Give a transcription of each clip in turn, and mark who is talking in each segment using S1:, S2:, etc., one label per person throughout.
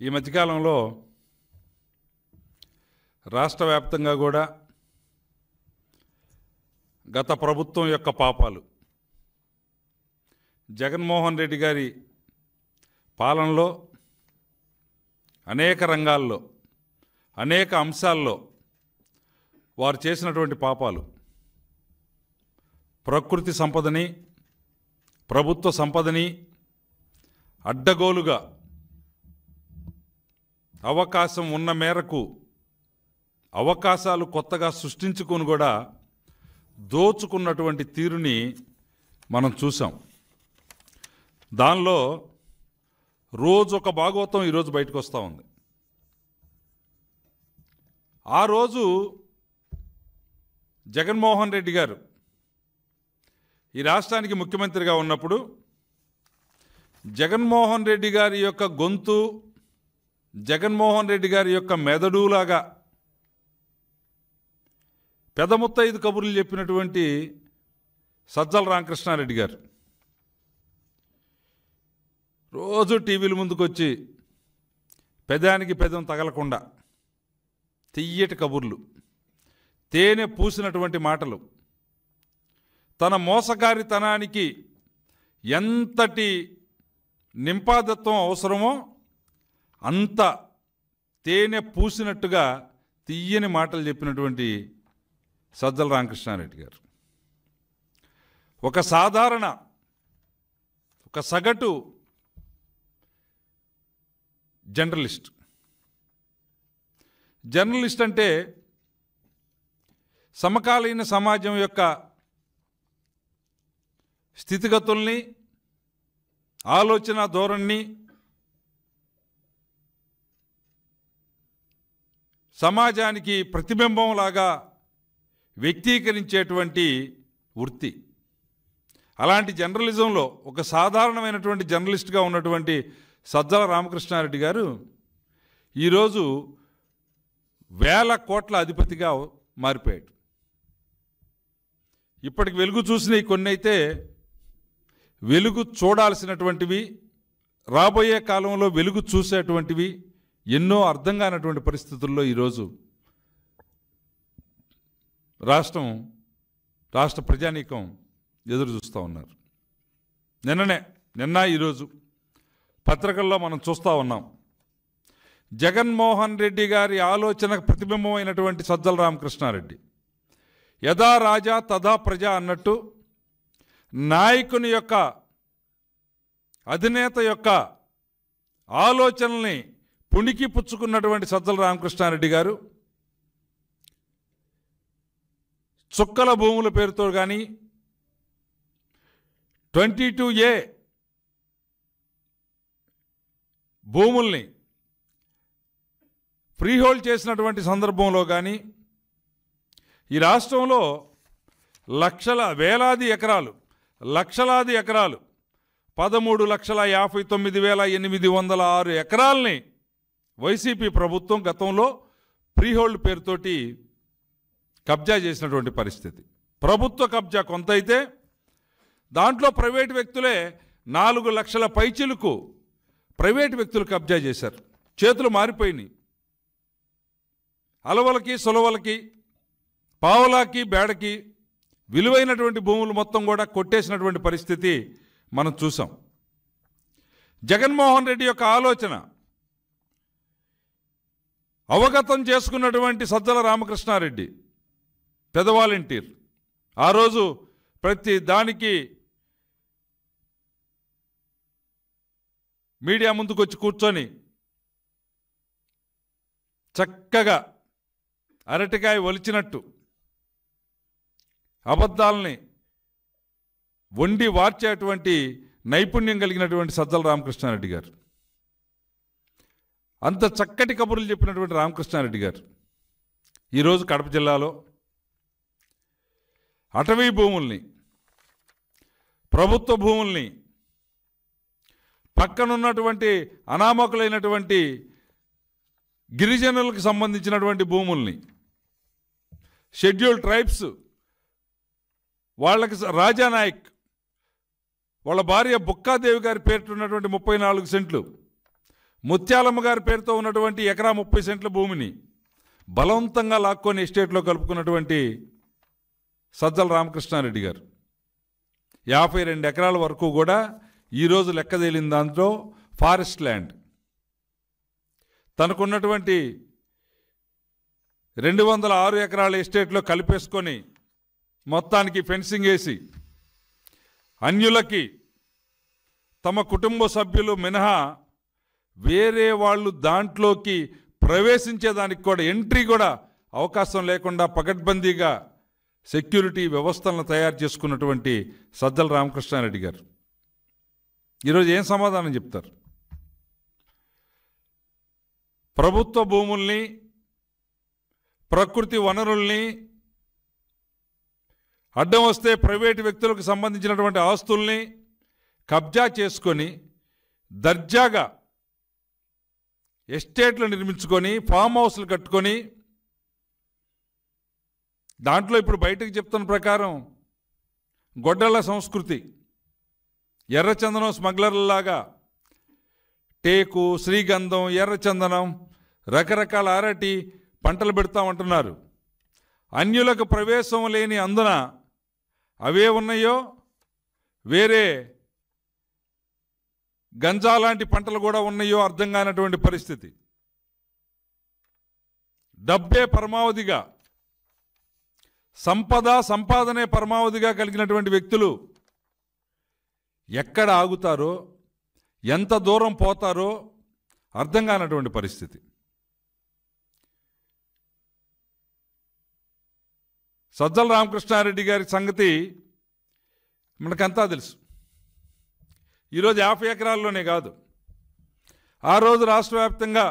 S1: ఈ మధ్యకాలంలో రాష్ట్ర వ్యాప్తంగా కూడా గత ప్రభుత్వం యొక్క పాపాలు, జగన్మోహన్ రెడ్డి గారి పాలనలో అనేక రంగాల్లో అనేక అంశాల్లో వారు చేసినటువంటి పాపాలు, ప్రకృతి సంపదని ప్రభుత్వ సంపదని అడ్డగోలుగా అవకాశం ఉన్న మేరకు అవకాశాలు కొత్తగా సృష్టించుకొని కూడా దోచుకున్నటువంటి తీరుని మనం చూసాం. దానిలో రోజు ఒక భాగవతం ఈరోజు బయటకు వస్తూ ఉంది. ఆ రోజు జగన్మోహన్ రెడ్డి గారు ఈ రాష్ట్రానికి ముఖ్యమంత్రిగా ఉన్నప్పుడు జగన్మోహన్ రెడ్డి గారి యొక్క గొంతు, జగన్మోహన్ రెడ్డి గారి యొక్క మెదడులాగా పెదముత్తైదు కబుర్లు చెప్పినటువంటి సజ్జల రామకృష్ణారెడ్డి గారు రోజు టీవీల ముందుకొచ్చి పెదానికి పెదం తగలకుండా తియ్యటి కబుర్లు, తేనె పూసినటువంటి మాటలు, తన మోసగారితనానికి ఎంతటి నింపాదత్వం అవసరమో అంత తేనె పూసినట్టుగా తీయని మాటలు చెప్పినటువంటి సజ్జల రామకృష్ణారెడ్డి గారు ఒక సగటు జర్నలిస్ట్ అంటే సమకాలీన సమాజం యొక్క స్థితిగతుల్ని, ఆలోచన ధోరణిని సమాజానికి ప్రతిబింబంలాగా వ్యక్తీకరించేటువంటి వృత్తి. అలాంటి జర్నలిజంలో ఒక సాధారణమైనటువంటి జర్నలిస్ట్గా ఉన్నటువంటి సజ్జల రామకృష్ణారెడ్డి గారు ఈరోజు వేల కోట్ల అధిపతిగా మారిపోయాడు. ఇప్పటికి వెలుగు చూసినవి కొన్ని అయితే వెలుగు చూడాల్సినటువంటివి, రాబోయే కాలంలో వెలుగు చూసేటువంటివి ఎన్నో అర్థం కానటువంటి పరిస్థితుల్లో ఈరోజు రాష్ట్ర ప్రజానీకం ఎదురు చూస్తూ ఉన్నారు. నిన్న ఈరోజు పత్రికల్లో మనం చూస్తూ ఉన్నాం. జగన్మోహన్ రెడ్డి గారి ఆలోచనకు ప్రతిబింబమైనటువంటి సజ్జల రామకృష్ణారెడ్డి యథా రాజా తథా ప్రజ అన్నట్టు నాయకుని యొక్క, అధినేత యొక్క ఆలోచనల్ని పుణికి పుచ్చుకున్నటువంటి సజ్జల రామకృష్ణారెడ్డి గారు చుక్కల భూముల పేరుతో కానీ 22A భూముల్ని ఫ్రీహోల్డ్ చేసినటువంటి సందర్భంలో కానీ ఈ రాష్ట్రంలో లక్షలాది ఎకరాలు 13,59,806 ఎకరాలని వైసీపీ ప్రభుత్వం గతంలో ఫ్రీహోల్డ్ పేరుతోటి కబ్జా చేసినటువంటి పరిస్థితి. ప్రభుత్వ కబ్జా కొంత అయితే దాంట్లో ప్రైవేటు వ్యక్తులే 4 లక్షల పైచిలకు ప్రైవేటు వ్యక్తులు కబ్జా చేశారు. చేతులు మారిపోయినాయి. అలవలకి సులవలకి, పావలాకి బేడకి విలువైనటువంటి భూములు మొత్తం కూడా కొట్టేసినటువంటి పరిస్థితి మనం చూసాం. జగన్మోహన్ రెడ్డి యొక్క ఆలోచన అవగతం చేసుకున్నటువంటి సజ్జల రామకృష్ణారెడ్డి పెద్ద వాలంటీర్ ఆ రోజు ప్రతి దానికి మీడియా ముందుకొచ్చి కూర్చొని చక్కగా అరటికాయ ఒలిచినట్టు అబద్ధాలని వండి వార్చేటువంటి నైపుణ్యం కలిగినటువంటి సజ్జల రామకృష్ణారెడ్డి గారు, అంత చక్కటి కబుర్లు చెప్పినటువంటి రామకృష్ణారెడ్డి గారు ఈరోజు కడప జిల్లాలో అటవీ భూముల్ని, ప్రభుత్వ భూముల్ని, పక్కనున్నటువంటి అనామకులైనటువంటి గిరిజనులకు సంబంధించినటువంటి భూముల్ని, షెడ్యూల్డ్ ట్రైబ్స్ వాళ్ళకి రాజానాయక్ వాళ్ళ భార్య బుక్కాదేవి గారి పేరున్నటువంటి 34 సెంట్లు ముత్యాలమ్మ గారి పేరుతో ఉన్నటువంటి ఎకరా 30 సెంట్ల భూమిని బలవంతంగా లాక్కొని ఎస్టేట్లో కలుపుకున్నటువంటి సజ్జల రామకృష్ణారెడ్డి గారు 52 ఎకరాల వరకు కూడా ఈరోజు లెక్కదేలిన దాంట్లో ఫారెస్ట్ ల్యాండ్ తనకున్నటువంటి 206 ఎకరాల ఎస్టేట్లో కలిపేసుకొని మొత్తానికి ఫెన్సింగ్ వేసి అన్యులకి తమ కుటుంబ సభ్యులు మినహా వేరే వాళ్ళు దాంట్లోకి ప్రవేశించేదానికి కూడా ఎంట్రీ కూడా అవకాశం లేకుండా పకడ్బందీగా సెక్యూరిటీ వ్యవస్థలను తయారు చేసుకున్నటువంటి సజ్జల రామకృష్ణారెడ్డి గారు ఈరోజు ఏం సమాధానం చెప్తారు? ప్రభుత్వ భూముల్ని, ప్రకృతి వనరుల్ని, అడ్డం వస్తే ప్రైవేటు వ్యక్తులకు సంబంధించినటువంటి ఆస్తుల్ని కబ్జా చేసుకొని దర్జాగా ఎస్టేట్లు నిర్మించుకొని ఫామ్ హౌస్లు కట్టుకొని దాంట్లో ఇప్పుడు బయటకు చెప్తున్న ప్రకారం గొడ్డళ్ళ సంస్కృతి, ఎర్రచందనం స్మగ్లర్లలాగా టేకు, శ్రీగంధం, ఎర్రచందనం, రకరకాల అరటి పంటలు పెడతామంటున్నారు. అన్యులకు ప్రవేశం లేని అందున అవే ఉన్నాయో వేరే గంజా లాంటి పంటలు కూడా ఉన్నాయో అర్థం కానటువంటి పరిస్థితి. డబ్బే పరమావధిగా, సంపాదనే పరమావధిగా కలిగినటువంటి వ్యక్తులు ఎక్కడ ఆగుతారో, ఎంత దూరం పోతారో అర్థం కానటువంటి పరిస్థితి. సజ్జల రామకృష్ణారెడ్డి గారి సంగతి మనకంతా తెలుసు. ఈరోజు 50 ఎకరాల్లోనే కాదు, ఆ రోజు రాష్ట్ర వ్యాప్తంగా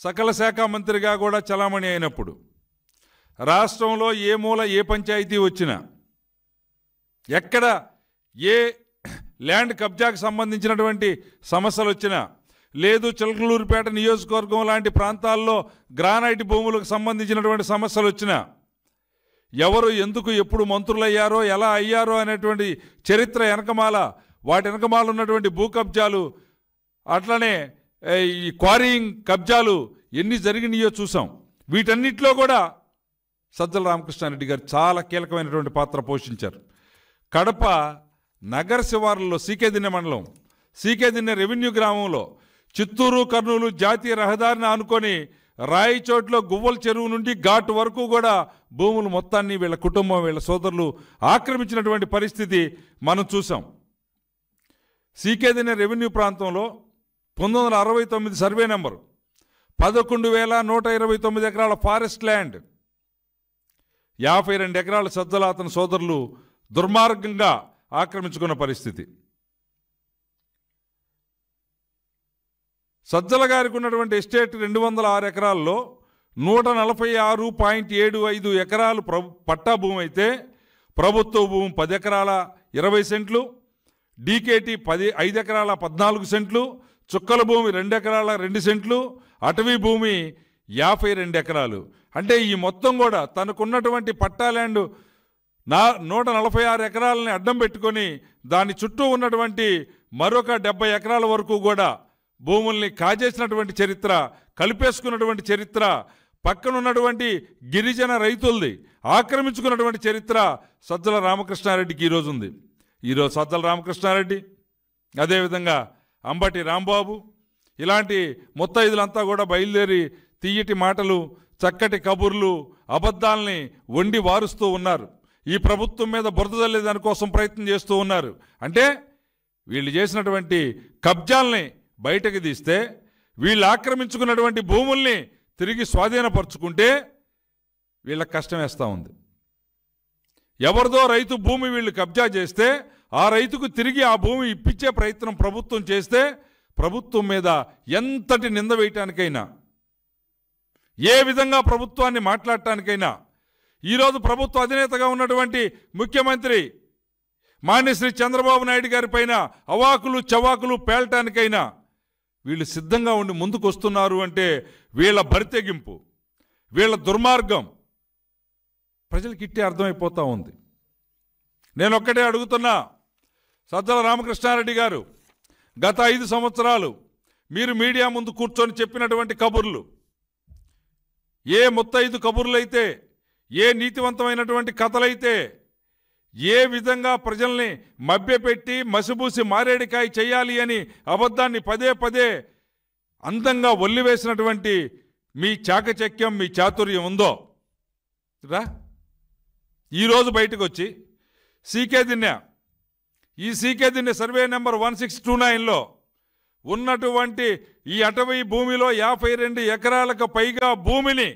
S1: సకల శాఖ మంత్రిగా కూడా చలామణి అయినప్పుడు రాష్ట్రంలో ఏ మూల ఏ పంచాయతీ వచ్చినా, ఎక్కడ ఏ ల్యాండ్ కబ్జాకు సంబంధించినటువంటి సమస్యలు వచ్చినా, లేదు చిలకలూరుపేట నియోజకవర్గం లాంటి ప్రాంతాల్లో గ్రానైట్ భూములకు సంబంధించినటువంటి సమస్యలు వచ్చినా, ఎవరు ఎందుకు ఎప్పుడు మంత్రులయ్యారో ఎలా అయ్యారో అనేటువంటి చరిత్ర వెనకమాల, వాటి వెనకమాల ఉన్నటువంటి భూ కబ్జాలు, అట్లనే ఈ క్వారీయింగ్ కబ్జాలు ఎన్ని జరిగినాయో చూసాం. వీటన్నిటిలో కూడా సజ్జల రామకృష్ణారెడ్డి గారు చాలా కీలకమైనటువంటి పాత్ర పోషించారు. కడప నగర శివారులో సీకేదిన్నె మండలం, సీకేదిన్నె రెవెన్యూ గ్రామంలో చిత్తూరు కర్నూలు జాతీయ రహదారిని ఆనుకొని రాయిచోట్లో గువ్వల చెరువు నుండి ఘాటు వరకు కూడా భూములు మొత్తాన్ని వీళ్ళ కుటుంబం, వీళ్ళ సోదరులు ఆక్రమించినటువంటి పరిస్థితి మనం చూసాం. సీకేదిన్నె రెవెన్యూ ప్రాంతంలో 1969 సర్వే నెంబరు 11,129 ఎకరాల ఫారెస్ట్ ల్యాండ్, 52 ఎకరాల సజ్జల అతని సోదరులు దుర్మార్గంగా ఆక్రమించుకున్న పరిస్థితి. సజ్జల గారికి ఉన్నటువంటి ఎస్టేట్ 206 ఎకరాల్లో 146.75 ఎకరాలు పట్టా భూమి అయితే, ప్రభుత్వ భూమి 10 ఎకరాల 20 సెంట్లు, డీకేటీ 5 ఎకరాల 14 సెంట్లు, చుక్కల భూమి 2 ఎకరాల 2 సెంట్లు, అటవీ భూమి 52 ఎకరాలు. అంటే ఈ మొత్తం కూడా తనకున్నటువంటి పట్టా ల్యాండ్ 146 ఎకరాలని అడ్డం పెట్టుకొని దాని చుట్టూ ఉన్నటువంటి మరొక 70 ఎకరాల వరకు కూడా భూముల్ని కాజేసినటువంటి చరిత్ర, కలిపేసుకున్నటువంటి చరిత్ర, పక్కనున్నటువంటి గిరిజన రైతులది ఆక్రమించుకున్నటువంటి చరిత్ర సజ్జల రామకృష్ణారెడ్డికి ఈరోజు ఉంది. ఈరోజు సజ్జల రామకృష్ణారెడ్డి, అదేవిధంగా అంబటి రాంబాబు ఇలాంటి ముత్తైదులంతా కూడా బయలుదేరి తీయటి మాటలు, చక్కటి కబుర్లు, అబద్ధాలని వండి వారుస్తూ ఉన్నారు. ఈ ప్రభుత్వం మీద బురద జల్లే దానికోసం ప్రయత్నం చేస్తూ ఉన్నారు. అంటే వీళ్ళు చేసినటువంటి కబ్జాల్ని బయటకు తీస్తే, వీళ్ళు ఆక్రమించుకున్నటువంటి భూముల్ని తిరిగి స్వాధీనపరుచుకుంటే వీళ్ళకి కష్టం వేస్తూ ఉంది. ఎవరిదో రైతు భూమి వీళ్ళు కబ్జా చేస్తే ఆ రైతుకు తిరిగి ఆ భూమి ఇప్పించే ప్రయత్నం ప్రభుత్వం చేస్తే, ప్రభుత్వం మీద ఎంతటి నింద వేయటానికైనా, ఏ విధంగా ప్రభుత్వాన్ని మాట్లాడటానికైనా, ఈరోజు ప్రభుత్వ అధినేతగా ఉన్నటువంటి ముఖ్యమంత్రి మాన్యశ్రీ చంద్రబాబు నాయుడు గారి పైన అవాకులు చవాకులు పేలటానికైనా వీళ్ళు సిద్ధంగా ఉండి ముందుకు వస్తున్నారు అంటే వీళ్ళ బరితెగింపు, వీళ్ళ దుర్మార్గం ప్రజలకి ఇట్టే అర్థమైపోతూ ఉంది. నేను ఒక్కటే అడుగుతున్నా, సజ్జల రామకృష్ణారెడ్డి గారు గత 5 సంవత్సరాలు మీరు మీడియా ముందు కూర్చొని చెప్పినటువంటి కబుర్లు, ఏ ముత్తైదు కబుర్లైతే, ఏ నీతివంతమైనటువంటి కథలైతే, ఏ విధంగా ప్రజల్ని మభ్యపెట్టి మసిబూసి మారేడికాయ చేయాలి అని అబద్ధాన్ని పదే పదే అందంగా ఒల్లివేసినటువంటి మీ చాకచక్యం, మీ చాతుర్యం ఉందో రా ఈరోజు బయటకు వచ్చి సీకే దిన్నె, ఈ సీకే దిన్నె సర్వే నెంబర్ 1629లో ఉన్నటువంటి ఈ అటవీ భూమిలో 52 ఎకరాలకు పైగా భూమిని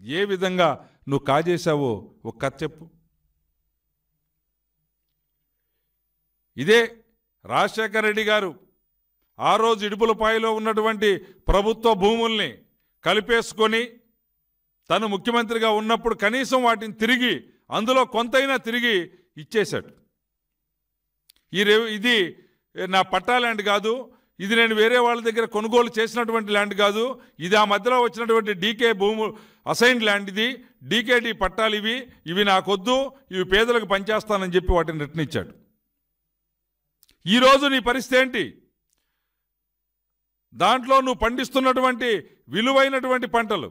S1: ఏ విధంగా నువ్వు కాజేశావో ఒక కథ చెప్పు. ఇదే రాజశేఖర రెడ్డి గారు ఆ రోజు ఇడుపులపాయలో ఉన్నటువంటి ప్రభుత్వ భూముల్ని కలిపేసుకొని తను ముఖ్యమంత్రిగా ఉన్నప్పుడు కనీసం వాటిని తిరిగి, అందులో కొంతైనా తిరిగి ఇచ్చేశాడు. ఇది నా పట్టా ల్యాండ్ కాదు, ఇది నేను వేరే వాళ్ళ దగ్గర కొనుగోలు చేసినటువంటి ల్యాండ్ కాదు, ఇది ఆ మధ్యలో వచ్చినటువంటి డీకే భూము అసైన్డ్ ల్యాండ్, ఇది డీకేటీ పట్టాలు, ఇవి నాకొద్దు, ఇవి పేదలకు పనిచేస్తానని చెప్పి వాటిని రిటర్న్ ఇచ్చాడు. ఈరోజు నీ పరిస్థితి ఏంటి? దాంట్లో నువ్వు పండిస్తున్నటువంటి విలువైనటువంటి పంటలు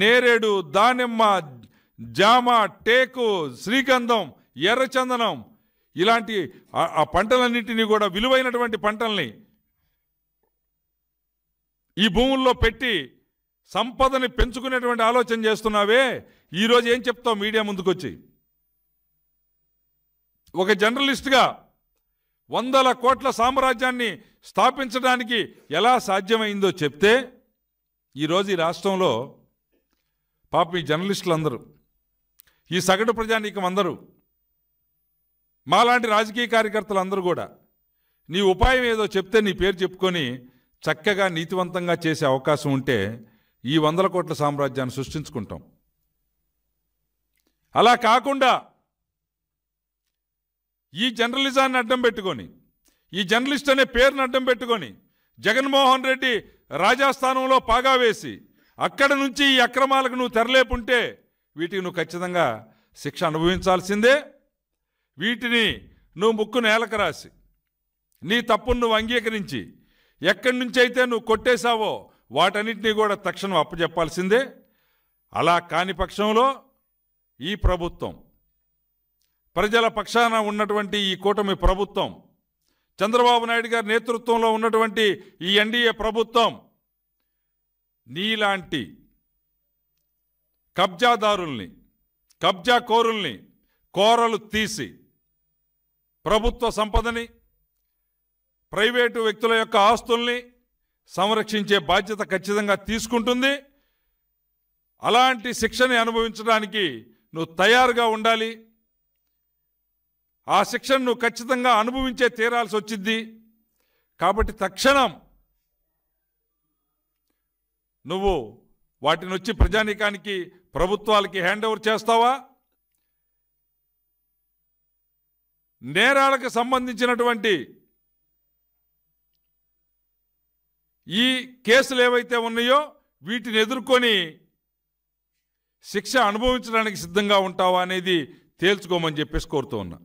S1: నేరేడు, దానిమ్మ, జామ, టేకు, శ్రీగంధం, ఎర్రచందనం, ఇలాంటి ఆ పంటలన్నింటినీ కూడా విలువైనటువంటి పంటల్ని ఈ భూముల్లో పెట్టి సంపదని పెంచుకునేటువంటి ఆలోచన చేస్తున్నావే. ఈరోజు ఏం చెప్తావు మీడియా ముందుకొచ్చి? ఒక జర్నలిస్ట్గా 100 కోట్ల సామ్రాజ్యాన్ని స్థాపించడానికి ఎలా సాధ్యమైందో చెప్తే, ఈరోజు ఈ రాష్ట్రంలో పాపం ఈ జర్నలిస్టులందరూ, ఈ సగటు ప్రజానీకం అందరూ, మాలాంటి రాజకీయ కార్యకర్తలు అందరూ కూడా నీ ఉపాయం ఏదో చెప్తే నీ పేరు చెప్పుకొని చక్కగా నీతివంతంగా చేసే అవకాశం ఉంటే ఈ 100 కోట్ల సామ్రాజ్యాన్ని సృష్టించుకుంటాం. అలా కాకుండా ఈ జర్నలిజాన్ని అడ్డం పెట్టుకొని, ఈ జర్నలిస్ట్ అనే పేరును అడ్డం పెట్టుకొని జగన్మోహన్ రెడ్డి రాజాస్థానంలో పాగా వేసి అక్కడ నుంచి ఈ అక్రమాలకు నువ్వు తెరలేపుంటే వీటికి నువ్వు ఖచ్చితంగా శిక్ష అనుభవించాల్సిందే. వీటిని నువ్వు ముక్కు నేలకు రాసి నీ తప్పును నువ్వు అంగీకరించి ఎక్కడి నుంచి అయితే నువ్వు కొట్టేశావో వాటన్నిటినీ కూడా తక్షణం అప్పచెప్పాల్సిందే. అలా కాని పక్షంలో ఈ ప్రభుత్వం, ప్రజల పక్షాన ఉన్నటువంటి ఈ కూటమి ప్రభుత్వం, చంద్రబాబు నాయుడు గారి నేతృత్వంలో ఉన్నటువంటి ఈ ఎన్డీఏ ప్రభుత్వం నీలాంటి కబ్జాదారుల్ని, కబ్జాకోరుల్ని కోరలు తీసి ప్రభుత్వ సంపదని, ప్రైవేటు వ్యక్తుల యొక్క ఆస్తుల్ని సంరక్షించే బాధ్యత ఖచ్చితంగా తీసుకుంటుంది. అలాంటి శిక్షని అనుభవించడానికి నువ్వు తయారుగా ఉండాలి. ఆ శిక్షను నువ్వు ఖచ్చితంగా అనుభవించే తీరాల్సి వచ్చింది. కాబట్టి తక్షణం నువ్వు వాటిని వచ్చి ప్రజానీకానికి, ప్రభుత్వాలకి హ్యాండ్ ఓవర్ చేస్తావా? నేరాలకు సంబంధించినటువంటి ఈ కేసులు ఏవైతే ఉన్నాయో వీటిని ఎదుర్కొని శిక్ష అనుభవించడానికి సిద్ధంగా ఉంటావా అనేది తేల్చుకోమని చెప్పేసి కోరుతూ ఉన్నా.